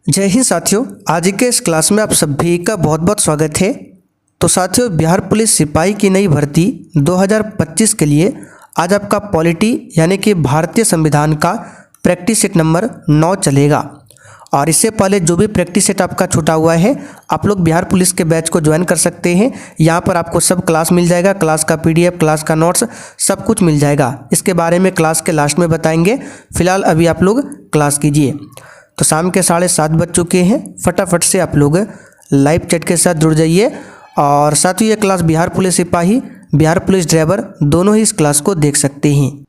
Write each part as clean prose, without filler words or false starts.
जय हिंद साथियों, आज के इस क्लास में आप सभी का बहुत बहुत स्वागत है। तो साथियों, बिहार पुलिस सिपाही की नई भर्ती 2025 के लिए आज आपका पॉलिटी यानी कि भारतीय संविधान का प्रैक्टिस सेट नंबर 9 चलेगा। और इससे पहले जो भी प्रैक्टिस सेट आपका छूटा हुआ है, आप लोग बिहार पुलिस के बैच को ज्वाइन कर सकते हैं। यहाँ पर आपको सब क्लास मिल जाएगा, क्लास का PDF, क्लास का नोट्स, सब कुछ मिल जाएगा। इसके बारे में क्लास के लास्ट में बताएंगे। फिलहाल अभी आप लोग क्लास कीजिए। तो शाम के 7:30 बज चुके हैं। फटाफट से आप लोग लाइव चैट के साथ जुड़ जाइए। और साथ ही ये क्लास बिहार पुलिस सिपाही, बिहार पुलिस ड्राइवर दोनों ही इस क्लास को देख सकते हैं।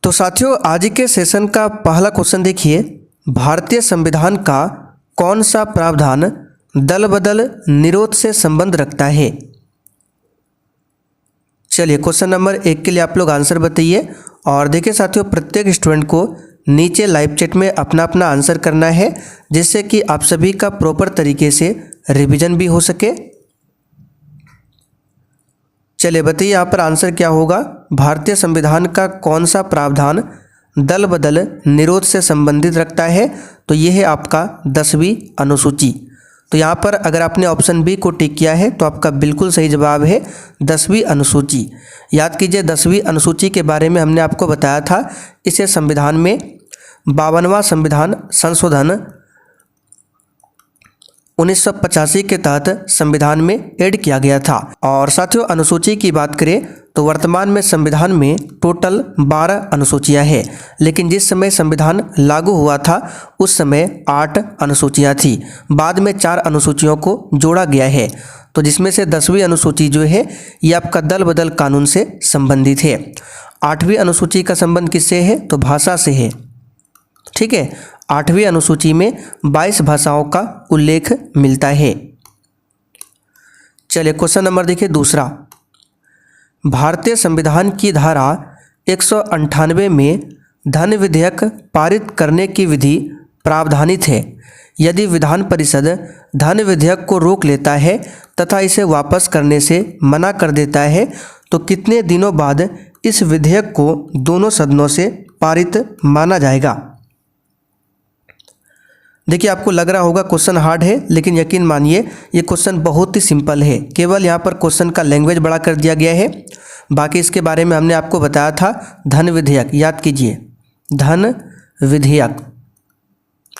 तो साथियों, आज के सेशन का पहला क्वेश्चन देखिए, भारतीय संविधान का कौन सा प्रावधान दल बदल निरोध से संबंध रखता है। चलिए, क्वेश्चन नंबर 1 के लिए आप लोग आंसर बताइए। और देखिए साथियों, प्रत्येक स्टूडेंट को नीचे लाइव चैट में अपना अपना आंसर करना है, जिससे कि आप सभी का प्रॉपर तरीके से रिवीजन भी हो सके। चलिए बताइए, यहाँ पर आंसर क्या होगा। भारतीय संविधान का कौन सा प्रावधान दल बदल निरोध से संबंधित रखता है। तो ये है आपका 10वीं अनुसूची। तो यहाँ पर अगर आपने ऑप्शन बी को टिक किया है तो आपका बिल्कुल सही जवाब है 10वीं अनुसूची। याद कीजिए, 10वीं अनुसूची के बारे में हमने आपको बताया था। इसे संविधान में 52वां संविधान संशोधन 1985 के तहत संविधान में ऐड किया गया था। और साथियों, अनुसूची की बात करें तो वर्तमान में संविधान में टोटल 12 अनुसूचियां हैं, लेकिन जिस समय संविधान लागू हुआ था उस समय 8 अनुसूचियां थी। बाद में 4 अनुसूचियों को जोड़ा गया है। तो जिसमें से 10वीं अनुसूची जो है ये आपका दल बदल कानून से संबंधित है। 8वीं अनुसूची का संबंध किससे है, तो भाषा से है। ठीक है, 8वीं अनुसूची में 22 भाषाओं का उल्लेख मिलता है। चलिए क्वेश्चन नंबर देखिए दूसरा, भारतीय संविधान की धारा 198 में धन विधेयक पारित करने की विधि प्रावधानित है। यदि विधान परिषद धन विधेयक को रोक लेता है तथा इसे वापस करने से मना कर देता है तो कितने दिनों बाद इस विधेयक को दोनों सदनों से पारित माना जाएगा। देखिए, आपको लग रहा होगा क्वेश्चन हार्ड है, लेकिन यकीन मानिए ये क्वेश्चन बहुत ही सिंपल है। केवल यहाँ पर क्वेश्चन का लैंग्वेज बड़ा कर दिया गया है। बाकी इसके बारे में हमने आपको बताया था। धन विधेयक, याद कीजिए, धन विधेयक।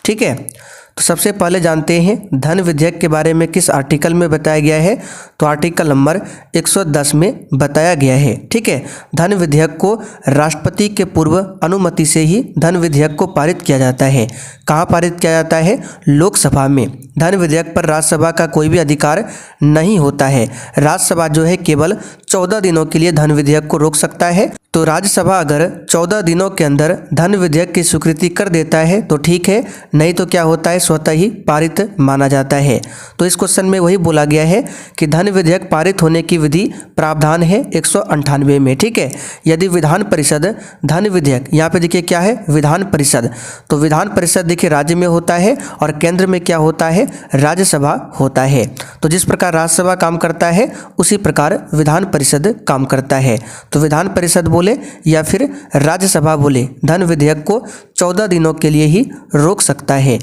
ठीक है, तो सबसे पहले जानते हैं धन विधेयक के बारे में किस आर्टिकल में बताया गया है। तो आर्टिकल नंबर 110 में बताया गया है। ठीक है, धन विधेयक को राष्ट्रपति के पूर्व अनुमति से ही धन विधेयक को पारित किया जाता है। कहाँ पारित किया जाता है, लोकसभा में। धन विधेयक पर राज्यसभा का कोई भी अधिकार नहीं होता है। राज्यसभा जो है केवल 14 दिनों के लिए धन विधेयक को रोक सकता है। तो राज्यसभा अगर 14 दिनों के अंदर धन विधेयक की स्वीकृति कर देता है तो ठीक है, नहीं तो क्या होता है, स्वतः ही पारित माना जाता है। तो इस क्वेश्चन में वही बोला गया है कि धन विधेयक पारित होने की विधि प्रावधान है 198 में। ठीक है, यदि विधान परिषद धन विधेयक, यहाँ पे देखिए क्या है, विधान परिषद। तो विधान परिषद देखिए राज्य में होता है और केंद्र में क्या होता है, राज्यसभा होता है। तो जिस प्रकार राज्यसभा काम करता है उसी प्रकार विधान परिषद काम करता है। तो विधान परिषद बोले या फिर राज्यसभा बोले, धन विधेयक को 14 दिनों के लिए ही रोक सकता है।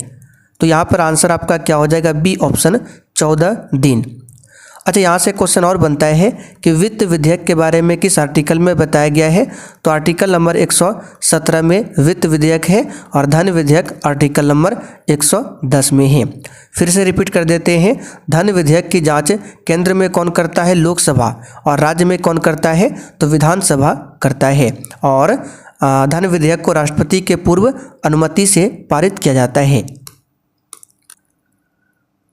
तो यहाँ पर आंसर आपका क्या हो जाएगा, बी ऑप्शन, 14 दिन। अच्छा, यहाँ से क्वेश्चन और बनता है कि वित्त विधेयक के बारे में किस आर्टिकल में बताया गया है। तो आर्टिकल नंबर 117 में वित्त विधेयक है और धन विधेयक आर्टिकल नंबर 110 में है। फिर से रिपीट कर देते हैं, धन विधेयक की जांच केंद्र में कौन करता है, लोकसभा, और राज्य में कौन करता है, तो विधानसभा करता है। और धन विधेयक को राष्ट्रपति के पूर्व अनुमति से पारित किया जाता है।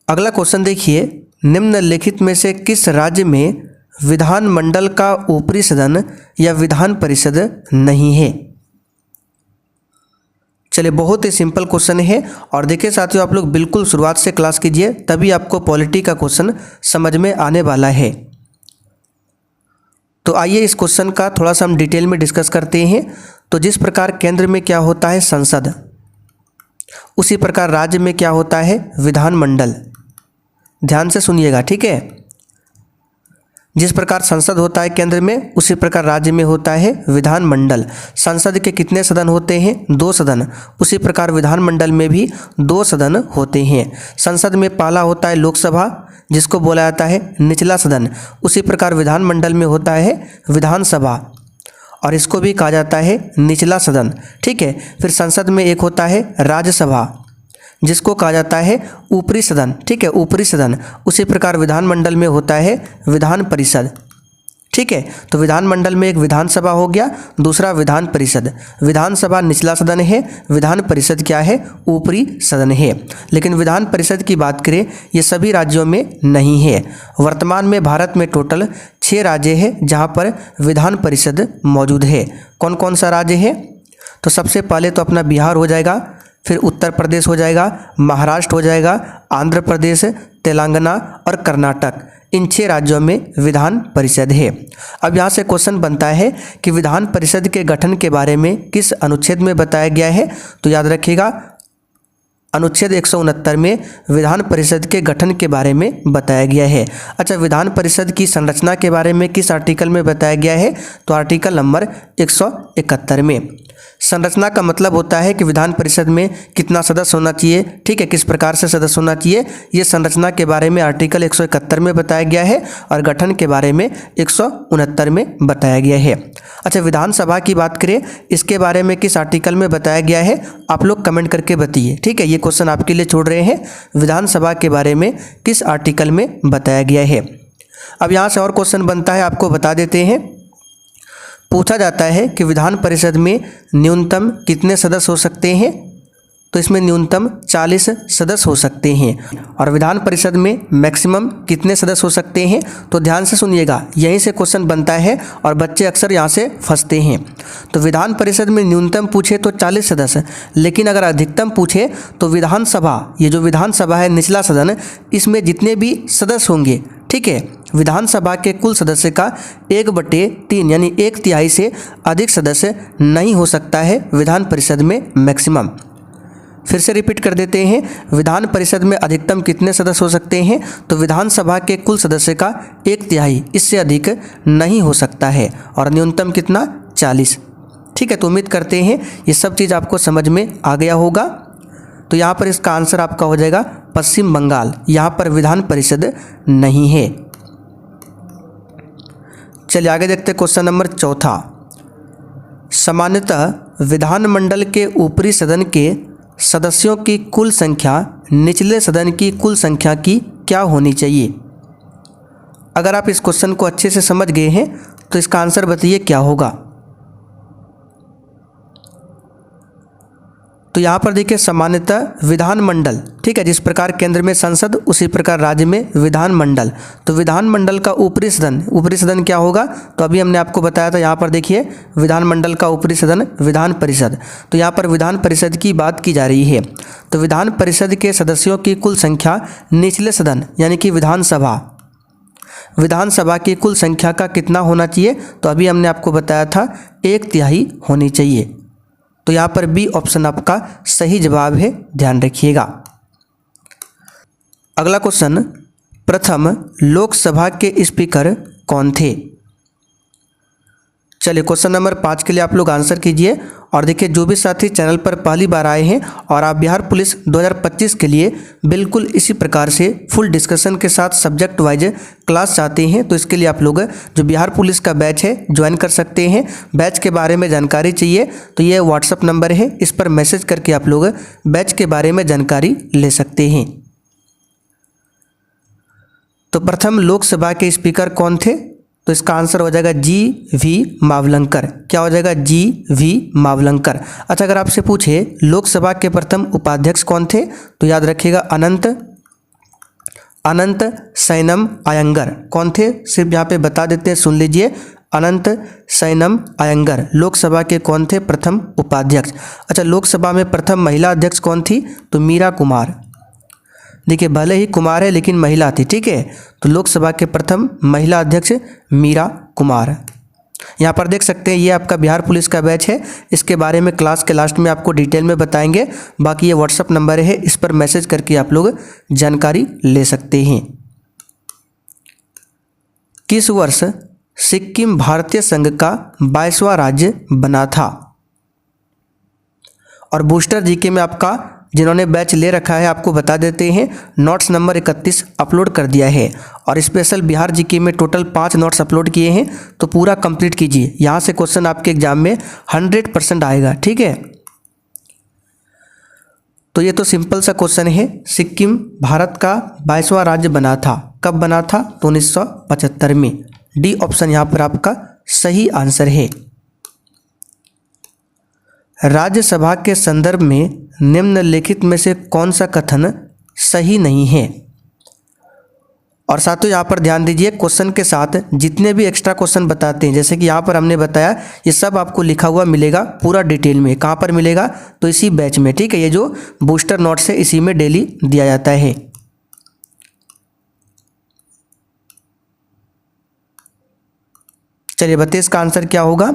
अगला क्वेश्चन देखिए, निम्नलिखित में से किस राज्य में विधानमंडल का ऊपरी सदन या विधान परिषद नहीं है। चलिए, बहुत ही सिंपल क्वेश्चन है। और देखिए साथियों, आप लोग बिल्कुल शुरुआत से क्लास कीजिए, तभी आपको पॉलिटी का क्वेश्चन समझ में आने वाला है। तो आइए इस क्वेश्चन का थोड़ा सा हम डिटेल में डिस्कस करते हैं। तो जिस प्रकार केंद्र में क्या होता है, संसद, उसी प्रकार राज्य में क्या होता है, विधानमंडल। ध्यान से सुनिएगा, ठीक है। जिस प्रकार संसद होता है केंद्र में, उसी प्रकार राज्य में होता है विधानमंडल। संसद के कितने सदन होते हैं? 2 सदन। उसी प्रकार विधानमंडल में भी 2 सदन होते हैं। संसद में पहला होता है लोकसभा, जिसको बोला जाता है निचला सदन। उसी प्रकार विधानमंडल में होता है विधानसभा, और इसको भी कहा जाता है निचला सदन। ठीक है। फिर संसद में एक होता है राज्यसभा, जिसको कहा जाता है ऊपरी सदन। ठीक है, ऊपरी सदन। उसी प्रकार विधानमंडल में होता है विधान परिषद। ठीक है, तो विधानमंडल में एक विधानसभा हो गया, दूसरा विधान परिषद। विधानसभा निचला सदन है, विधान परिषद क्या है? ऊपरी सदन है। लेकिन विधान परिषद की बात करें, ये सभी राज्यों में नहीं है। वर्तमान में भारत में टोटल 6 राज्य है जहाँ पर विधान परिषद मौजूद है। कौन कौन सा राज्य है? तो सबसे पहले तो अपना बिहार हो जाएगा, फिर उत्तर प्रदेश हो जाएगा, महाराष्ट्र हो जाएगा, आंध्र प्रदेश, तेलंगाना और कर्नाटक। इन 6 राज्यों में विधान परिषद है। अब यहाँ से क्वेश्चन बनता है कि विधान परिषद के गठन के बारे में किस अनुच्छेद में बताया गया है? तो याद रखिएगा, अनुच्छेद 169 में विधान परिषद के गठन के बारे में बताया गया है। अच्छा, विधान परिषद की संरचना के बारे में किस आर्टिकल में बताया गया है? तो आर्टिकल नंबर 171 में। संरचना का मतलब होता है कि विधान परिषद में कितना सदस्य होना चाहिए, ठीक है, किस प्रकार से सदस्य होना चाहिए। ये संरचना के बारे में आर्टिकल 171 में बताया गया है और गठन के बारे में 169 में बताया गया है। अच्छा, विधानसभा की बात करें, इसके बारे में किस आर्टिकल में बताया गया है? आप लोग कमेंट करके बताइए। ठीक है, ये क्वेश्चन आपके लिए छोड़ रहे हैं, विधानसभा के बारे में किस आर्टिकल में बताया गया है। अब यहाँ से और क्वेश्चन बनता है, आपको बता देते हैं। पूछा जाता है कि विधान परिषद में न्यूनतम कितने सदस्य हो सकते हैं? तो इसमें न्यूनतम 40 सदस्य हो सकते हैं। और विधान परिषद में मैक्सिमम कितने सदस्य हो सकते हैं? तो ध्यान से सुनिएगा, यहीं से क्वेश्चन बनता है और बच्चे अक्सर यहाँ से फंसते हैं। तो विधान परिषद में न्यूनतम पूछे तो 40 सदस्य, लेकिन अगर अधिकतम पूछे तो विधानसभा, ये जो विधानसभा है निचला सदन, इसमें जितने भी सदस्य होंगे, ठीक है, विधानसभा के कुल सदस्य का 1/3 यानी 1/3 से अधिक सदस्य नहीं हो सकता है विधान परिषद में मैक्सिमम। फिर से रिपीट कर देते हैं, विधान परिषद में अधिकतम कितने सदस्य हो सकते हैं? तो विधानसभा के कुल सदस्य का 1/3, इससे अधिक नहीं हो सकता है, और न्यूनतम कितना? 40। ठीक है, तो उम्मीद करते हैं ये सब चीज़ आपको समझ में आ गया होगा। तो यहाँ पर इसका आंसर आपका हो जाएगा पश्चिम बंगाल, यहाँ पर विधान परिषद नहीं है। चलिए आगे देखते हैं क्वेश्चन नंबर 4। सामान्यतः विधानमंडल के ऊपरी सदन के सदस्यों की कुल संख्या निचले सदन की कुल संख्या की क्या होनी चाहिए? अगर आप इस क्वेश्चन को अच्छे से समझ गए हैं तो इसका आंसर बताइए क्या होगा। तो यहाँ पर देखिए, सामान्यतः विधानमंडल, ठीक है, जिस प्रकार केंद्र में संसद उसी प्रकार राज्य में विधानमंडल। तो विधानमंडल का ऊपरी सदन क्या होगा? तो अभी हमने आपको बताया था, यहाँ पर देखिए विधानमंडल का ऊपरी सदन विधान परिषद। तो यहाँ पर विधान परिषद की बात की जा रही है। तो विधान परिषद के सदस्यों की कुल संख्या निचले सदन यानी कि विधानसभा की कुल संख्या का कितना होना चाहिए? तो अभी हमने आपको बताया था 1/3 होनी चाहिए। तो यहाँ पर बी ऑप्शन आपका सही जवाब है, ध्यान रखिएगा। अगला क्वेश्चन, प्रथम लोकसभा के स्पीकर कौन थे? चलिए क्वेश्चन नंबर 5 के लिए आप लोग आंसर कीजिए। और देखिए, जो भी साथी चैनल पर पहली बार आए हैं और आप बिहार पुलिस 2025 के लिए बिल्कुल इसी प्रकार से फुल डिस्कशन के साथ सब्जेक्ट वाइज क्लास चाहते हैं, तो इसके लिए आप लोग जो बिहार पुलिस का बैच है ज्वाइन कर सकते हैं। बैच के बारे में जानकारी चाहिए तो ये व्हाट्सअप नंबर है, इस पर मैसेज करके आप लोग बैच के बारे में जानकारी ले सकते हैं। तो प्रथम लोकसभा के स्पीकर कौन थे? तो इसका आंसर हो जाएगा जी.वी. मावलंकर। क्या हो जाएगा? जी.वी. मावलंकर। अच्छा, अगर आपसे पूछे लोकसभा के प्रथम उपाध्यक्ष कौन थे? तो याद रखिएगा अनंत सैनम अयंगर। कौन थे? सिर्फ यहाँ पे बता देते हैं, सुन लीजिए, अनंत सैनम अयंगर लोकसभा के कौन थे? प्रथम उपाध्यक्ष। अच्छा, लोकसभा में प्रथम महिला अध्यक्ष कौन थी? तो मीरा कुमार। देखिए, भले ही कुमार है लेकिन महिला थी, ठीक है। तो लोकसभा के प्रथम महिला अध्यक्ष मीरा कुमार। यहाँ पर देख सकते हैं, ये आपका बिहार पुलिस का बैच है, इसके बारे में क्लास के लास्ट में आपको डिटेल में बताएंगे। बाकी ये व्हाट्सअप नंबर है, इस पर मैसेज करके आप लोग जानकारी ले सकते हैं। किस वर्ष सिक्किम भारतीय संघ का 22वां राज्य बना था? और बूस्टर जीके में आपका जिन्होंने बैच ले रखा है आपको बता देते हैं, नोट्स नंबर 31 अपलोड कर दिया है। और स्पेशल बिहार जीके में टोटल 5 नोट्स अपलोड किए हैं, तो पूरा कंप्लीट कीजिए। यहाँ से क्वेश्चन आपके एग्जाम में 100% आएगा, ठीक है। तो ये तो सिंपल सा क्वेश्चन है। सिक्किम भारत का 22वां राज्य बना था, कब बना था? तो 1975 में। डी ऑप्शन यहाँ पर आपका सही आंसर है। राज्यसभा के संदर्भ में निम्नलिखित में से कौन सा कथन सही नहीं है? और साथियों यहाँ पर ध्यान दीजिए, क्वेश्चन के साथ जितने भी एक्स्ट्रा क्वेश्चन बताते हैं, जैसे कि यहाँ पर हमने बताया, ये सब आपको लिखा हुआ मिलेगा पूरा डिटेल में। कहाँ पर मिलेगा? तो इसी बैच में, ठीक है। ये जो बूस्टर नोट्स है इसी में डेली दिया जाता है। चलिए बताइए इसका आंसर क्या होगा।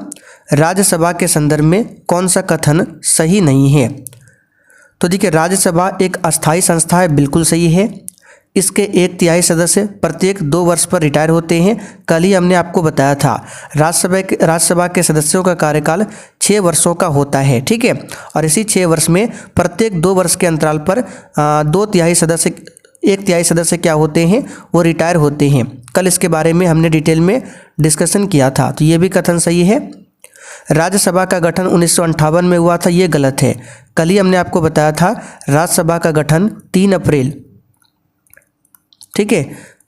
राज्यसभा के संदर्भ में कौन सा कथन सही नहीं है? तो देखिए, राज्यसभा एक अस्थायी संस्था है, बिल्कुल सही है। इसके 1/3 सदस्य प्रत्येक 2 वर्ष पर रिटायर होते हैं। कल ही हमने आपको बताया था, राज्यसभा के सदस्यों का कार्यकाल 6 वर्षों का होता है, ठीक है। और इसी 6 वर्ष में प्रत्येक 2 वर्ष के अंतराल पर 1/3 सदस्य क्या होते हैं? वो रिटायर होते हैं। कल इसके बारे में हमने डिटेल में डिस्कशन किया था, तो ये भी कथन सही है। राज्यसभा का गठन 1958 में हुआ था, ये गलत है। कल ही हमने आपको बताया था राज्यसभा का गठन 3 अप्रैल, ठीक है,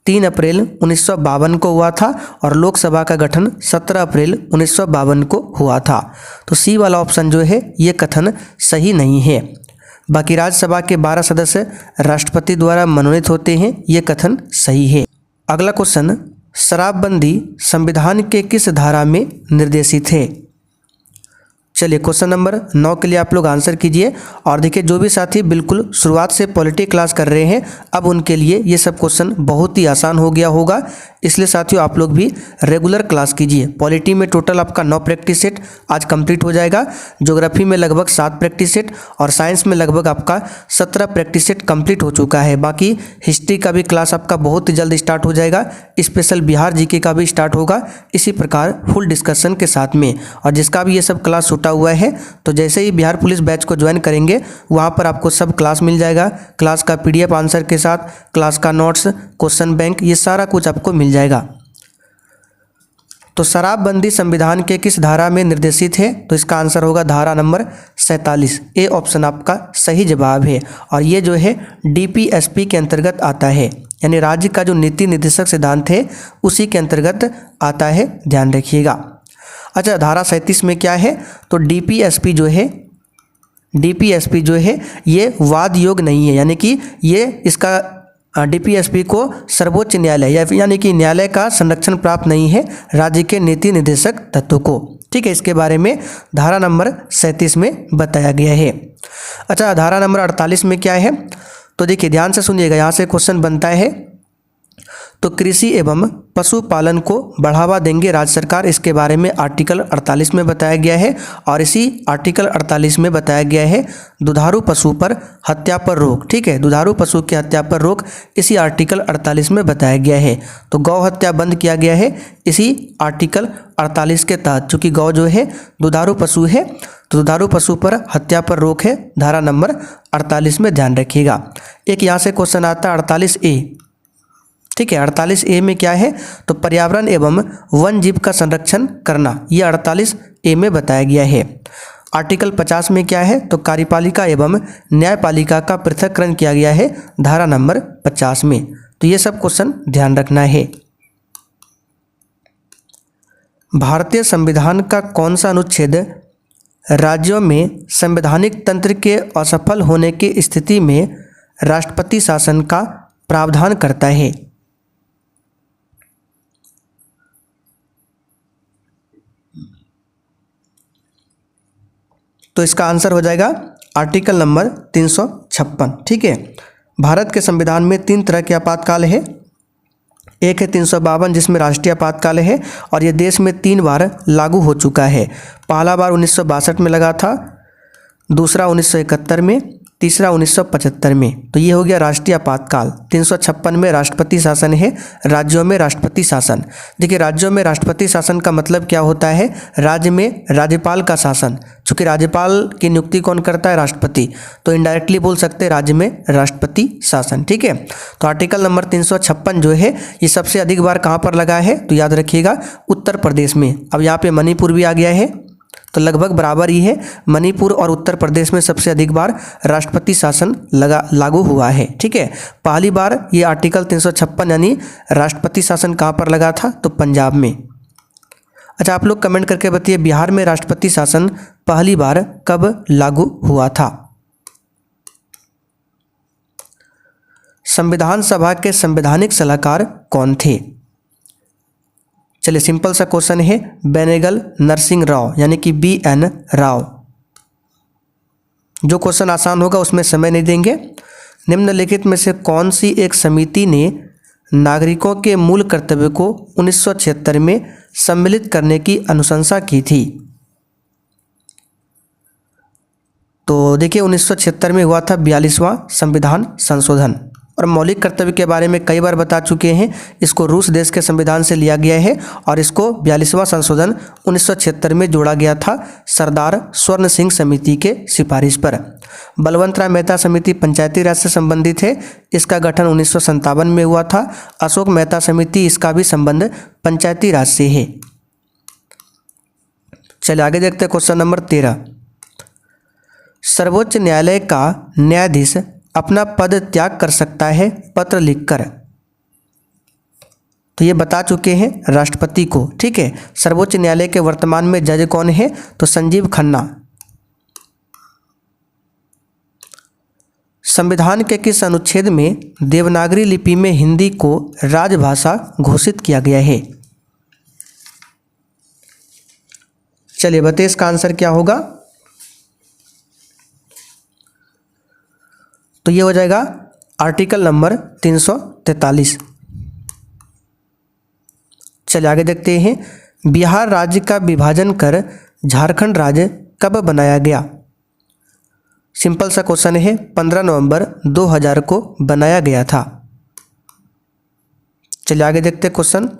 3 अप्रैल 1952 को हुआ था। और लोकसभा का गठन 17 अप्रैल 1952 को हुआ था। तो सी वाला ऑप्शन जो है ये कथन सही नहीं है। बाकी राज्यसभा के 12 सदस्य राष्ट्रपति द्वारा मनोनीत होते हैं, ये कथन सही है। अगला क्वेश्चन, शराबबंदी संविधान के किस धारा में निर्देशित है? चलिए क्वेश्चन नंबर 9 के लिए आप लोग आंसर कीजिए। और देखिए, जो भी साथी बिल्कुल शुरुआत से पॉलिटी क्लास कर रहे हैं, अब उनके लिए ये सब क्वेश्चन बहुत ही आसान हो गया होगा। इसलिए साथियों आप लोग भी रेगुलर क्लास कीजिए। पॉलिटी में टोटल आपका 9 प्रैक्टिस सेट आज कंप्लीट हो जाएगा। ज्योग्राफी में लगभग 7 प्रैक्टिस सेट और साइंस में लगभग आपका 17 प्रैक्टिस सेट कंप्लीट हो चुका है। बाकी हिस्ट्री का भी क्लास आपका बहुत ही जल्द स्टार्ट हो जाएगा। स्पेशल बिहार जीके का भी स्टार्ट होगा इसी प्रकार फुल डिस्कशन के साथ में। और जिसका भी ये सब क्लास छूटा हुआ है, तो जैसे ही बिहार पुलिस बैच को ज्वाइन करेंगे, वहाँ पर आपको सब क्लास मिल जाएगा। क्लास का PDF आंसर के साथ, क्लास का नोट्स, क्वेश्चन बैंक, ये सारा कुछ आपको मिल जाएगा। तो शराबबंदी संविधान के किस धारा में निर्देशित है? तो इसका आंसर होगा धारा नंबर 47। ए ऑप्शन आपका सही जवाब है। और ये जो है DPSP के अंतर्गत आता है, यानी राज्य का जो नीति निर्देशक सिद्धांत है उसी के अंतर्गत आता है, ध्यान रखिएगा। अच्छा, धारा 37 में क्या है? तो DPSP जो है ये वाद योग नहीं है, यानी कि ये इसका DPSP को सर्वोच्च न्यायालय यानी कि न्यायालय का संरक्षण प्राप्त नहीं है राज्य के नीति निर्देशक तत्वों को, ठीक है। इसके बारे में धारा नंबर 37 में बताया गया है। अच्छा, धारा नंबर 48 में क्या है? तो देखिए ध्यान से सुनिएगा, यहाँ से क्वेश्चन बनता है। तो कृषि एवं पशुपालन को बढ़ावा देंगे राज्य सरकार, इसके बारे में आर्टिकल 48 में बताया गया है। और इसी आर्टिकल 48 में बताया गया है दुधारू पशु पर हत्या पर रोक, ठीक है। दुधारू पशु की हत्या पर रोक इसी आर्टिकल 48 में बताया गया है। तो गौ हत्या बंद किया गया है इसी आर्टिकल 48 के तहत, चूँकि गौ जो है दुधारू पशु है, तो दुधारू पशु पर हत्या पर रोक है धारा नंबर 48 में, ध्यान रखिएगा। एक यहाँ से क्वेश्चन आता है 48A, ठीक है। 48A में क्या है? तो पर्यावरण एवं वन जीव का संरक्षण करना, ये 48A में बताया गया है। आर्टिकल 50 में क्या है? तो कार्यपालिका एवं न्यायपालिका का पृथक्करण किया गया है धारा नंबर 50 में। तो ये सब क्वेश्चन ध्यान रखना है। भारतीय संविधान का कौन सा अनुच्छेद राज्यों में संवैधानिक तंत्र के असफल होने की स्थिति में राष्ट्रपति शासन का प्रावधान करता है? तो इसका आंसर हो जाएगा आर्टिकल नंबर 356, ठीक है। भारत के संविधान में 3 तरह के आपातकाल है। एक है 352 जिसमें राष्ट्रीय आपातकाल है और ये देश में 3 बार लागू हो चुका है। पहला बार 1962 में लगा था, दूसरा 1971 में तीसरा 1975 में। तो ये हो गया राष्ट्रीय आपातकाल। 356 में राष्ट्रपति शासन है, राज्यों में राष्ट्रपति शासन। देखिए राज्यों में राष्ट्रपति शासन का मतलब क्या होता है, राज्य में राज्यपाल का शासन। चूँकि राज्यपाल की नियुक्ति कौन करता है, राष्ट्रपति, तो इनडायरेक्टली बोल सकते हैं राज्य में राष्ट्रपति शासन। ठीक है, तो आर्टिकल नंबर 356 जो है ये सबसे अधिक बार कहाँ पर लगा है, तो याद रखिएगा उत्तर प्रदेश में। अब यहाँ पे मणिपुर भी आ गया है, तो लगभग बराबर ही है। मणिपुर और उत्तर प्रदेश में सबसे अधिक बार राष्ट्रपति शासन लागू हुआ है। ठीक है, पहली बार ये आर्टिकल 356 यानी राष्ट्रपति शासन कहाँ पर लगा था, तो पंजाब में। अच्छा, आप लोग कमेंट करके बताइए बिहार में राष्ट्रपति शासन पहली बार कब लागू हुआ था। संविधान सभा के संवैधानिक सलाहकार कौन थे। चलिए सिंपल सा क्वेश्चन है, बेनेगल नरसिंह राव यानी कि BN राव। जो क्वेश्चन आसान होगा उसमें समय नहीं देंगे। निम्नलिखित में से कौन सी एक समिति ने नागरिकों के मूल कर्तव्य को 1976 में सम्मिलित करने की अनुशंसा की थी। तो देखिए 1976 में हुआ था 42वां संविधान संशोधन। और मौलिक कर्तव्य के बारे में कई बार बता चुके हैं। इसको रूस देश के संविधान से लिया गया है और इसको 42वां संशोधन 1976 में जोड़ा गया था सरदार स्वर्ण सिंह समिति के सिफारिश पर। बलवंत राय मेहता समिति पंचायती राज से संबंधित है। इसका गठन 1957 में हुआ था। अशोक मेहता समिति, इसका भी संबंध पंचायती राज से है। चलिए आगे देखते हैं क्वेश्चन नंबर 13। सर्वोच्च न्यायालय का न्यायाधीश अपना पद त्याग कर सकता है पत्र लिखकर। तो ये बता चुके हैं राष्ट्रपति को। ठीक है, सर्वोच्च न्यायालय के वर्तमान में जज कौन है, तो संजीव खन्ना। संविधान के किस अनुच्छेद में देवनागरी लिपि में हिंदी को राजभाषा घोषित किया गया है। चलिए बताइए इसका आंसर क्या होगा। तो ये हो जाएगा आर्टिकल नंबर 343। चलिए आगे देखते हैं, बिहार राज्य का विभाजन कर झारखंड राज्य कब बनाया गया। सिंपल सा क्वेश्चन है, 15 नवंबर 2000 को बनाया गया था। चलिए आगे देखते हैं क्वेश्चन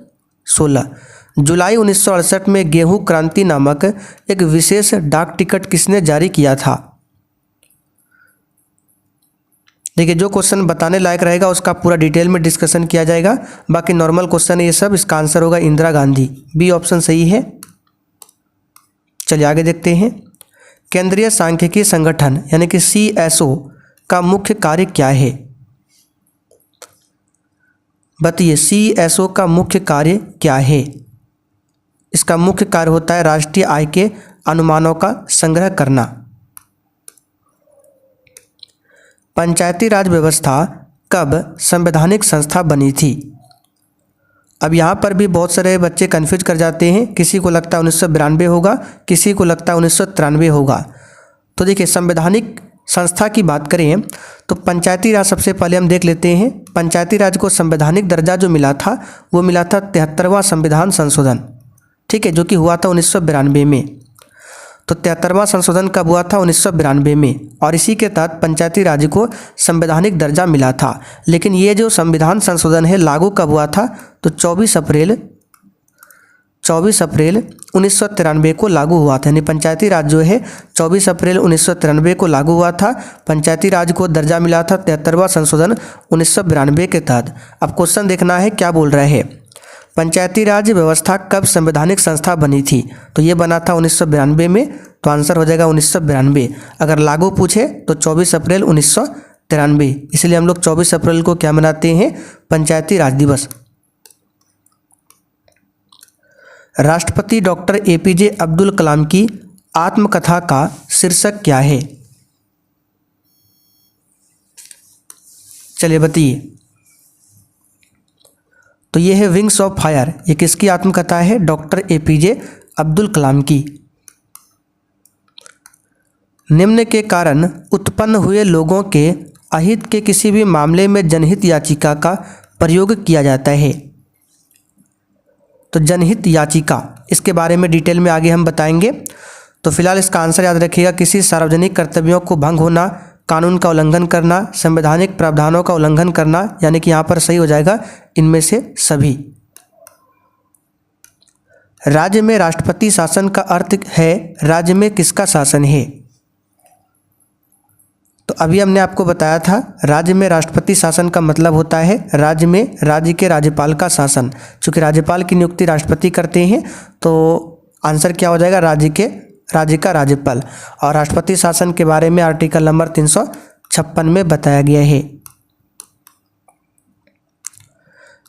16। जुलाई 1968 में गेहूं क्रांति नामक एक विशेष डाक टिकट किसने जारी किया था। देखिए जो क्वेश्चन बताने लायक रहेगा उसका पूरा डिटेल में डिस्कशन किया जाएगा। बाकी नॉर्मल क्वेश्चन है ये सब। इसका आंसर होगा इंदिरा गांधी, बी ऑप्शन सही है। चलिए आगे देखते हैं, केंद्रीय सांख्यिकी संगठन यानी कि CSO का मुख्य कार्य क्या है। बताइए CSO का मुख्य कार्य क्या है। इसका मुख्य कार्य होता है राष्ट्रीय आय के अनुमानों का संग्रह करना। पंचायती राज व्यवस्था कब संवैधानिक संस्था बनी थी। अब यहाँ पर भी बहुत सारे बच्चे कन्फ्यूज कर जाते हैं। किसी को लगता है 1992 होगा, किसी को लगता है 1993 होगा। तो देखिए संवैधानिक संस्था की बात करें तो पंचायती राज सबसे पहले हम देख लेते हैं। पंचायती राज को संवैधानिक दर्जा जो मिला था वो मिला था 73वां संविधान संशोधन। ठीक है, जो कि हुआ था 1992 में। तो 73वां संशोधन कब हुआ था, 1992 में। और इसी के तहत पंचायती राज को संवैधानिक दर्जा मिला था। लेकिन ये जो संविधान संशोधन है लागू कब हुआ था, तो 24 अप्रैल 1993 को लागू हुआ था। यानी पंचायती राज जो है 24 अप्रैल 1993 को लागू हुआ था। पंचायती राज को दर्जा मिला था 73वां संशोधन 1992 के तहत। अब क्वेश्चन देखना है क्या बोल रहे हैं, पंचायती राज व्यवस्था कब संवैधानिक संस्था बनी थी। तो ये बना था 1992 में। तो आंसर हो जाएगा 1992। अगर लागू पूछे तो 24 अप्रैल 1993। इसलिए हम लोग 24 अप्रैल को क्या मनाते हैं, पंचायती राज दिवस। राष्ट्रपति डॉक्टर APJ अब्दुल कलाम की आत्मकथा का शीर्षक क्या है। चलिए बताइए। तो ये है विंग्स ऑफ फायर। ये किसकी आत्मकथा है, डॉक्टर APJ अब्दुल कलाम की। निम्न के कारण उत्पन्न हुए लोगों के अहित के किसी भी मामले में जनहित याचिका का प्रयोग किया जाता है। तो जनहित याचिका, इसके बारे में डिटेल में आगे हम बताएंगे। तो फिलहाल इसका आंसर याद रखिएगा, किसी सार्वजनिक कर्तव्यों को भंग होना, कानून का उल्लंघन करना, संवैधानिक प्रावधानों का उल्लंघन करना, यानी कि यहाँ पर सही हो जाएगा इनमें से सभी। राज्य में राष्ट्रपति शासन का अर्थ है राज्य में किसका शासन है? तो अभी हमने आपको बताया था राज्य में राष्ट्रपति शासन का मतलब होता है राज्य में राज्य के राज्यपाल का शासन। चूँकि राज्यपाल की नियुक्ति राष्ट्रपति करते हैं तो आंसर क्या हो जाएगा, राज्य का राज्यपाल। और राष्ट्रपति शासन के बारे में आर्टिकल नंबर 356 में बताया गया है।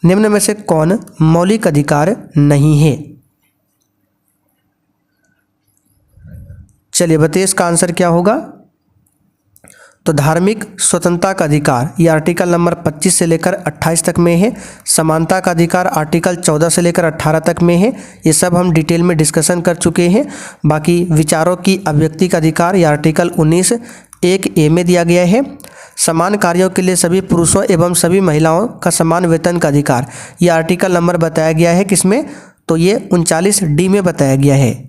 निम्न में से कौन मौलिक अधिकार नहीं है? चलिए बताइए इसका आंसर क्या होगा। तो धार्मिक स्वतंत्रता का अधिकार ये आर्टिकल नंबर 25 से लेकर 28 तक में है। समानता का अधिकार आर्टिकल 14 से लेकर 18 तक में है। ये सब हम डिटेल में डिस्कशन कर चुके हैं। बाकी विचारों की अभिव्यक्ति का अधिकार ये आर्टिकल 19 1A में दिया गया है। समान कार्यों के लिए सभी पुरुषों एवं सभी महिलाओं का समान वेतन का अधिकार ये आर्टिकल नंबर बताया गया है किसमें, तो ये 39D में बताया गया है।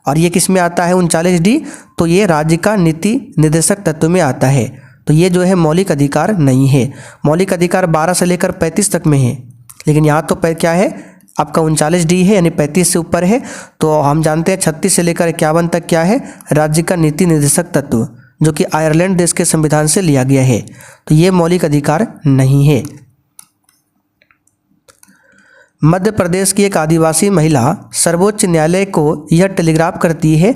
और ये किस में आता है 39D, तो ये राज्य का नीति निर्देशक तत्व में आता है। तो ये जो है मौलिक अधिकार नहीं है। मौलिक अधिकार 12 से लेकर 35 तक में है, लेकिन यहाँ तो क्या है आपका 39D है, यानी 35 से ऊपर है। तो हम जानते हैं 36 से लेकर 51 तक क्या है, राज्य का नीति निर्देशक तत्व, जो कि आयरलैंड देश के संविधान से लिया गया है। तो ये मौलिक अधिकार नहीं है। मध्य प्रदेश की एक आदिवासी महिला सर्वोच्च न्यायालय को यह टेलीग्राफ करती है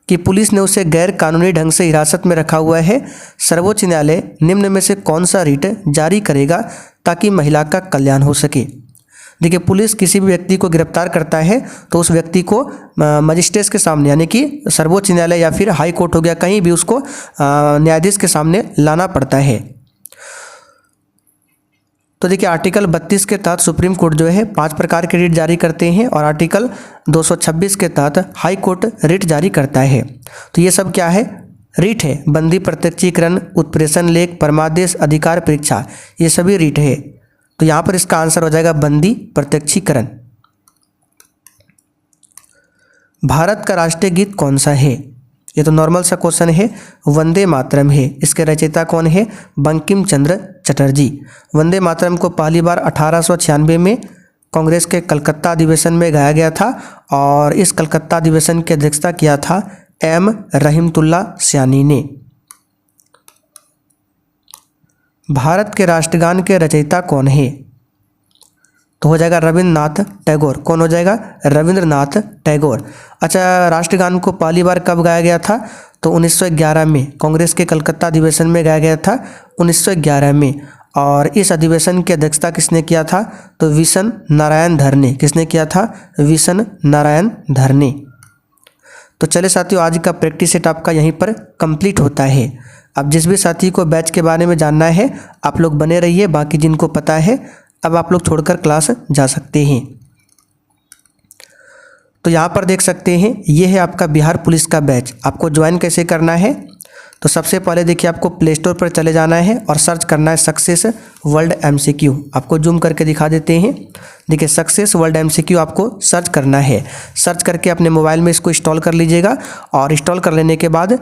कि पुलिस ने उसे गैर कानूनी ढंग से हिरासत में रखा हुआ है। सर्वोच्च न्यायालय निम्न में से कौन सा रिट जारी करेगा ताकि महिला का कल्याण हो सके? देखिए, पुलिस किसी भी व्यक्ति को गिरफ्तार करता है तो उस व्यक्ति को मजिस्ट्रेट के सामने, यानी कि सर्वोच्च न्यायालय या फिर हाई कोर्ट हो गया, कहीं भी उसको न्यायाधीश के सामने लाना पड़ता है। तो देखिए, आर्टिकल 32 के तहत सुप्रीम कोर्ट जो है 5 प्रकार के रिट जारी करते हैं और आर्टिकल 226 के तहत हाई कोर्ट रिट जारी करता है। तो ये सब क्या है, रिट है। बंदी, प्रत्यक्षीकरण, उत्प्रेषण लेख, परमादेश, अधिकार परीक्षा, ये सभी रिट है। तो यहाँ पर इसका आंसर हो जाएगा बंदी प्रत्यक्षीकरण। भारत का राष्ट्रीय गीत कौन सा है? ये तो नॉर्मल सा क्वेश्चन है, वंदे मातरम है। इसके रचयिता कौन है? बंकिम चंद्र चटर्जी। वंदे मातरम को पहली बार 1896 में कांग्रेस के कलकत्ता अधिवेशन में गाया गया था और इस कलकत्ता अधिवेशन की अध्यक्षता किया था M रहीमतुल्ला सयानी ने। भारत के राष्ट्रगान के रचयिता कौन है? तो हो जाएगा रविंद्रनाथ टैगोर। कौन हो जाएगा? रविंद्रनाथ टैगोर। अच्छा, राष्ट्रगान को पहली बार कब गाया गया था? तो 1911 में कांग्रेस के कलकत्ता अधिवेशन में गाया गया था 1911 में। और इस अधिवेशन की अध्यक्षता किसने किया था? तो विशन नारायण धर ने। किसने किया था? विशन नारायण धर ने। तो चले साथियों, आज का प्रैक्टिस सेट आपका यहीं पर कंप्लीट होता है। अब जिस भी साथी को बैच के बारे में जानना है आप लोग बने रहिए, बाकी जिनको पता है अब आप लोग छोड़कर क्लास जा सकते हैं। तो यहाँ पर देख सकते हैं ये है आपका बिहार पुलिस का बैच। आपको ज्वाइन कैसे करना है? तो सबसे पहले देखिए, आपको प्ले स्टोर पर चले जाना है और सर्च करना है सक्सेस वर्ल्ड MCQ। आपको जूम करके दिखा देते हैं। देखिए, सक्सेस वर्ल्ड MCQ आपको सर्च करना है। सर्च करके अपने मोबाइल में इसको इंस्टॉल कर लीजिएगा और इंस्टॉल कर लेने के बाद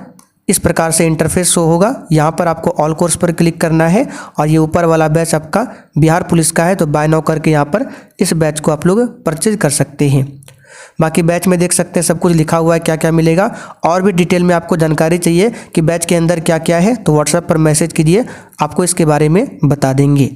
इस प्रकार से इंटरफेस शो होगा। यहाँ पर आपको ऑल कोर्स पर क्लिक करना है और ये ऊपर वाला बैच आपका बिहार पुलिस का है, तो बाय नाउ करके यहाँ पर इस बैच को आप लोग परचेज कर सकते हैं। बाकी बैच में देख सकते हैं सब कुछ लिखा हुआ है, क्या क्या मिलेगा। और भी डिटेल में आपको जानकारी चाहिए कि बैच के अंदर क्या क्या है, तो व्हाट्सएप पर मैसेज कीजिए, आपको इसके बारे में बता देंगे।